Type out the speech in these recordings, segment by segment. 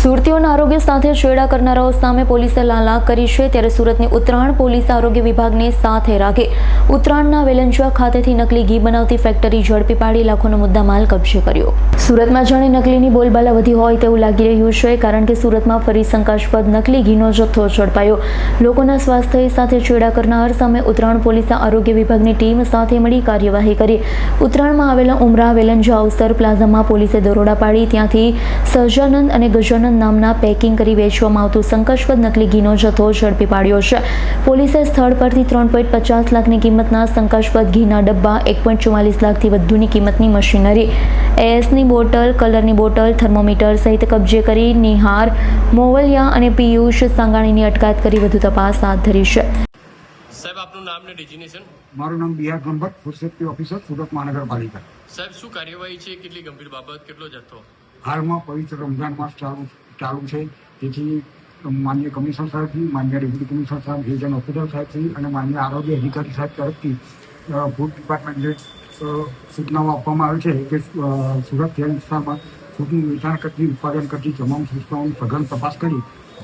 સુરતીઓના આરોગ્ય સાથે છેડા કરનારાઓ સામે પોલીસે લાલાક કરી છે। ત્યારે સુરતની ઉત્તરાયણ પોલીસે આરોગ્ય વિભાગને સાથે રાખી ઉત્તરાયણના વેલંજવા ખાતેથી નકલી ઘી બનાવતી ફેક્ટરી ઝડપી પાડી લાખોનો મુદ્દામાલ કબજે કર્યો। સુરતમાં જાણે નકલીની બોલબાલા વધી હોય તેવું લાગી રહ્યું છે, કારણ કે સુરતમાં ફરી શંકાસ્પદ નકલી ઘીનો જથ્થો ઝડપાયો। લોકોના સ્વાસ્થ્ય સાથે છેડા કરનાર સામે ઉત્તરાયણ પોલીસે આરોગ્ય વિભાગની ટીમ સાથે મળી કાર્યવાહી કરી। ઉત્તરાયણમાં આવેલા ઉમરા વેલંજા અવસર પ્લાઝામાં પોલીસે દરોડા પાડી ત્યાંથી સહજાનંદ અને ગજાનંદ નામના પેકિંગ કરી વેચવામાં આવતું શંકાસ્પદ નકલી ઘીનો જથ્થો ઝડપી પાડ્યો છે। પોલીસે સ્થળ પરથી 3.50 લાખની કિંમતના શંકાસ્પદ ઘીના ડબ્બા, 1.44 લાખથી વધુની કિંમતની મશીનરી, એસની બોટલ, કલરની બોટલ, થર્મોમીટર સહિત કબજે કરી નિહાર મોવલિયા અને પિયુષ સાંગાણીની અટકાયત કરી વધુ તપાસ હાથ ધરી છે। સાહેબ, આપનું નામ ને ડેઝિગ્નેશન? મારું નામ Bihar Gambhat, food safety officer, Surat મહાનગરપાલિકા। સાહેબ, શું કાર્યવાહી છે? કેટલી ગંભીર બાબત? કેટલો જથ્થો? હાલમાં પવિત્ર રમઝાન માસ ચાલુ છે, તેથી માનનીય કમિશનર સાહેબથી, માનનીય ડેપ્યુટી કમિશનર સાહેબ, રિજનલ હોસ્પિટલ સાહેબથી અને માનનીય આરોગ્ય અધિકારી સાહેબ તરફથી ફૂડ ડિપાર્ટમેન્ટને સૂચનાઓ આપવામાં આવે છે કે સુરત શહેર વિસ્તારમાં ફૂડનું વેચાણ કરતી, ઉત્પાદન કરતી તમામ સંસ્થાઓની સઘન તપાસ કરી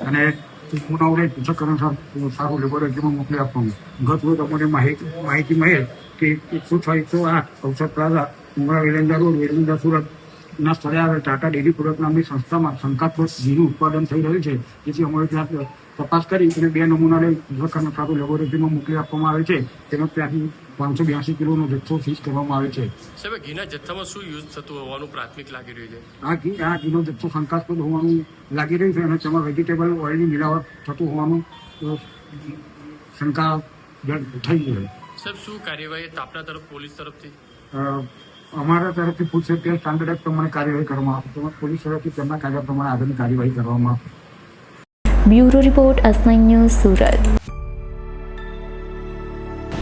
અને નમૂનાઓને પૃથ્થકરણ સારું લેબોરેટરીમાં મોકલી આપવાનું। ગત રોજ અમને માહિતી મળે કે 106-108 અવસર પ્લાઝા, ઉમરા વેલંજા રોડ, વેલંજા સુરત ના સ્થળે આવેલ ટાટા ડેરી પ્રોડક્ટ નામની સંસ્થામાં શંકાસ્પદ ઘીનું ઉત્પાદન થઈ રહ્યું છે, જેથી અમારે ત્યાં તપાસ કરી અને 2 નમૂનાને પૃથ્થકરણ સારું લેબોરેટરીમાં મોકલી આપવામાં આવે છે। તેમજ ત્યાંથી 582 કિલોનો જથ્થો સીઝ કરવામાં આવે છે। સાહેબ, ઘીના જથ્થામાં શું યુઝ થતું હોવાનું પ્રાથમિક લાગી રહ્યું છે? આ ઘીનો જથ્થો શંકાસ્પદ હોવાનું લાગી રહ્યું છે અને તેમાં વેજીટેબલ ઓઇલની મિલાવટ થતું હોવાનું શંકા થઈ છે। સાહેબ, શું કાર્યવાહી આપના તરફ પોલીસ તરફથી? અમારા તરફથી ફૂડ સેફ્ટી સ્ટાન્ડર્ડ એક્ટ પ્રમાણે કાર્યવાહી કરવામાં આવશે, તેમજ પોલીસ તરફથી તેમના કાયદા પ્રમાણે આગળની કાર્યવાહી કરવામાં આવશે। Bureau report, S9 news, Surat.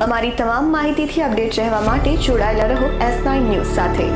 અમારી તમામ માહિતીથી અપડેટ રહેવા માટે જોડાયેલા રહો S9 ન્યૂઝ સાથે।